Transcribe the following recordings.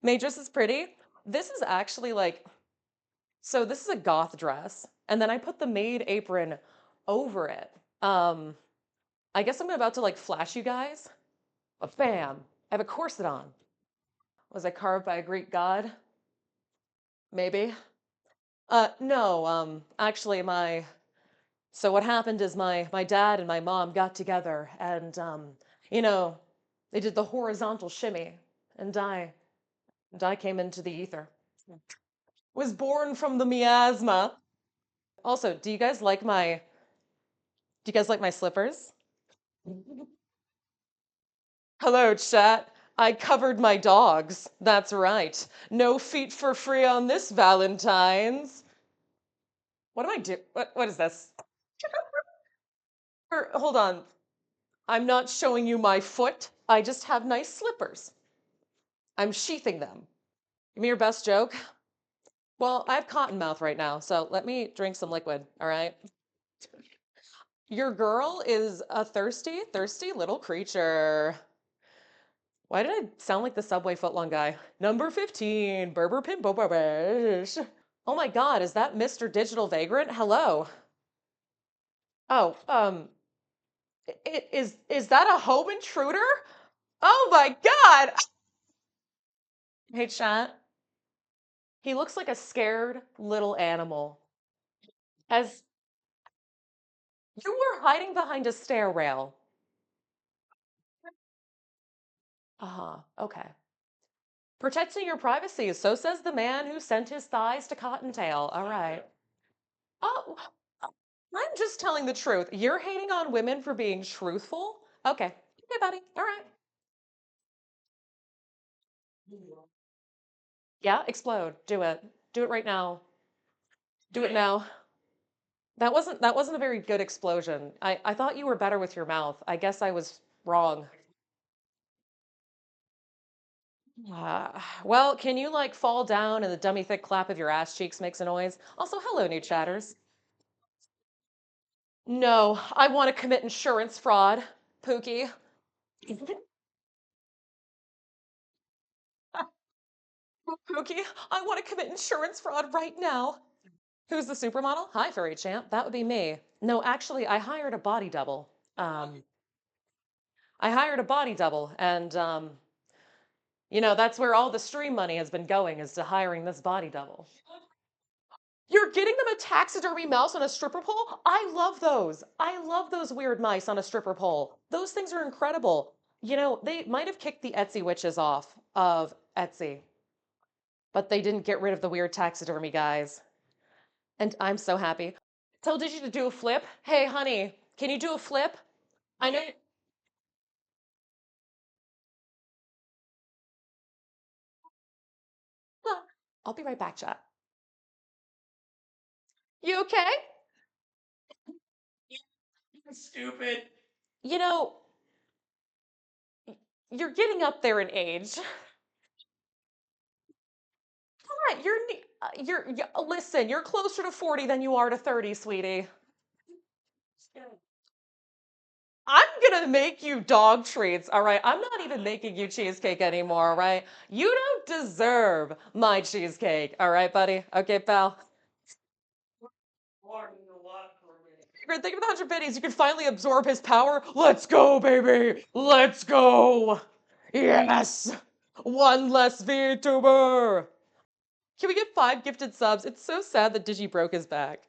Matrix is pretty. This is actually like, so this is a goth dress, and then I put the maid apron over it. Um, I guess I'm about to like flash you guys. But bam, I have a corset on. Was I carved by a Greek god? Maybe. No, actually so what happened is my dad and my mom got together and you know, they did the horizontal shimmy and I came into the ether. Was born from the miasma. Also, do you guys like my slippers? Hello, chat. I covered my dogs. That's right. No feet for free on this Valentine's. What do I do? What is this? Hold on. I'm not showing you my foot. I just have nice slippers. I'm sheathing them. Give me your best joke. Well, I have cotton mouth right now, so let me drink some liquid, all right? Your girl is a thirsty, thirsty little creature. Why did I sound like the Subway footlong guy? Number 15, Berber Pin Boba Besh. Oh my God, is that Mr. Digital Vagrant? Hello. Oh, is that a home intruder? Oh my God. Hey, chat. He looks like a scared little animal. As you were hiding behind a stair rail. Uh-huh. Okay. Protecting your privacy, so says the man who sent his thighs to Cottontail. All right. Oh, I'm just telling the truth. You're hating on women for being truthful? Okay. Okay, buddy. All right. Yeah, explode. Do it. Do it right now. Do it now. That wasn't a very good explosion. I thought you were better with your mouth. I guess I was wrong. Well, can you like fall down and the dummy thick clap of your ass cheeks makes a noise? Also, hello, new chatters. No, I want to commit insurance fraud, Pookie. Pookie, I want to commit insurance fraud right now. Who's the supermodel? Hi, furry champ. That would be me. No, actually, I hired a body double. Um, I hired a body double, and that's where all the stream money has been going is to hiring this body double. You're getting them a taxidermy mouse on a stripper pole? I love those. I love those weird mice on a stripper pole. Those things are incredible. They might have kicked the Etsy witches off of Etsy, but they didn't get rid of the weird taxidermy guys. And I'm so happy. Tell Digi to do a flip. Hey, honey, can you do a flip? I know. Huh. I'll be right back, chat. You okay? Stupid. You know, you're getting up there in age. Yeah, listen, you're closer to 40 than you are to 30, sweetie. I'm gonna make you dog treats, all right? I'm not even making you cheesecake anymore, all right? You don't deserve my cheesecake, all right, buddy? Okay, pal? Great, think of the 100 pennies. You can finally absorb his power. Let's go, baby. Let's go. Yes. One less VTuber. Can we get 5 gifted subs? It's so sad that Digi broke his back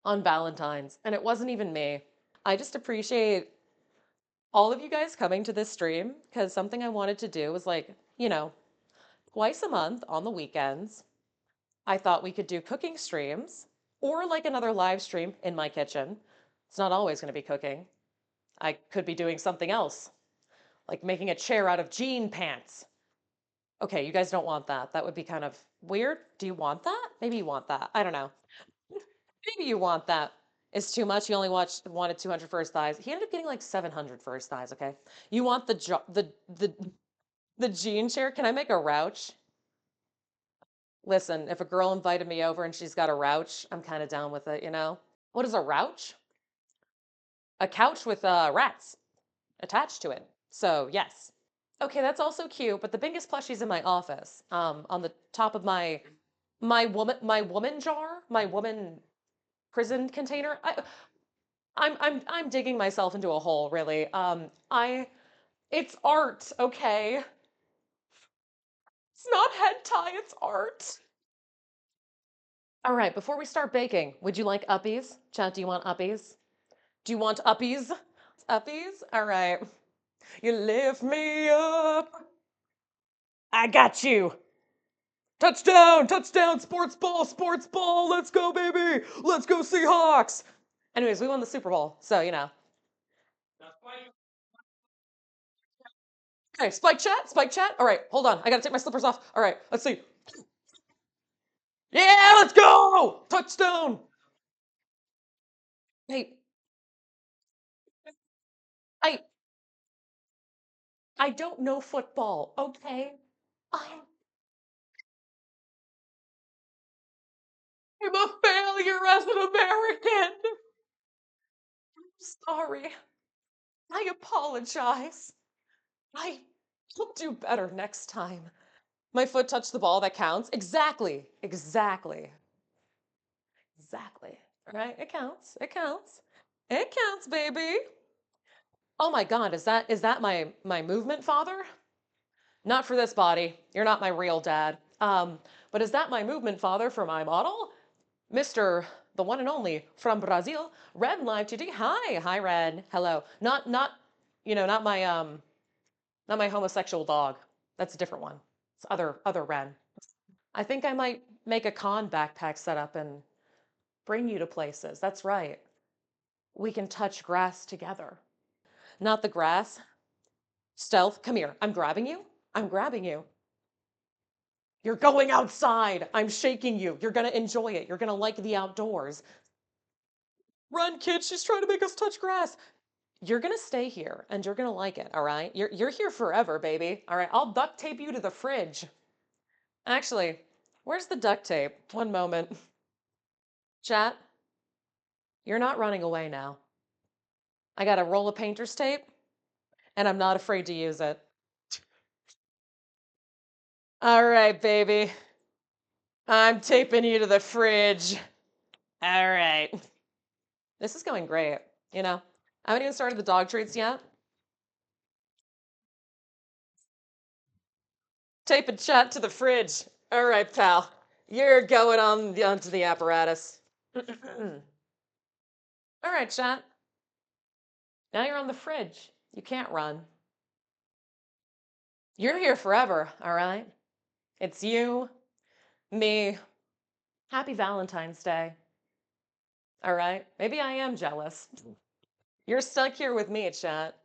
on Valentine's, and it wasn't even me. I just appreciate all of you guys coming to this stream because something I wanted to do was like, twice a month on the weekends. I thought we could do cooking streams or like another live stream in my kitchen. It's not always going to be cooking. I could be doing something else, like making a chair out of jean pants. Okay, you guys don't want that. That would be kind of weird. Do you want that? Maybe you want that. I don't know. Maybe you want that. It's too much. You only wanted 200 first thighs. He ended up getting like 700 first thighs, okay? You want the jean chair? Can I make a rouch? Listen, if a girl invited me over and she's got a rouch, I'm kind of down with it, you know? What is a rouch? A couch with rats attached to it. So, yes. Okay, that's also cute, but the biggest plushie's in my office. On the top of my woman jar, my woman prison container. I'm digging myself into a hole, really. It's art, okay? It's not hentai, it's art. All right, before we start baking, would you like uppies? Chat, do you want uppies? Do you want uppies? Uppies? All right. You lift me up. I got you. Touchdown, touchdown, sports ball. Let's go, baby. Let's go, Seahawks. Anyways, we won the Super Bowl, so you know. Okay, spike chat, spike chat. All right, hold on. I gotta take my slippers off. All right, let's see. Yeah, let's go! Touchdown. Hey, I I don't know football, okay? I'm I'm a failure as an American. Sorry. I apologize. I will do better next time. My foot touched the ball, that counts. Exactly. Exactly. Exactly. All right, it counts. It counts. It counts, baby. Oh my God, is that my movement father? Not for this body. You're not my real dad. But is that my movement father for my model? Mr. The one and only from Brazil, Red Live TD. Hi, Red. Hello. Not my homosexual dog. That's a different one. It's other Red. I think I might make a con backpack setup and bring you to places. That's right. We can touch grass together. Not the grass. Stealth, come here. I'm grabbing you. I'm grabbing you. You're going outside. I'm shaking you. You're going to enjoy it. You're going to like the outdoors. Run, kid. She's trying to make us touch grass. You're going to stay here and you're going to like it, all right? You're here forever, baby. All right, I'll duct tape you to the fridge. Actually, where's the duct tape? One moment. Chat, you're not running away now. I got a roll of painter's tape and I'm not afraid to use it. All right, baby. I'm taping you to the fridge. All right. This is going great. You know, I haven't even started the dog treats yet. Tape and chat to the fridge. All right, pal. You're going onto the apparatus. All right, chat. Now you're on the fridge. You can't run. You're here forever, all right? It's you, me. Happy Valentine's Day. All right? Maybe I am jealous. You're stuck here with me, chat.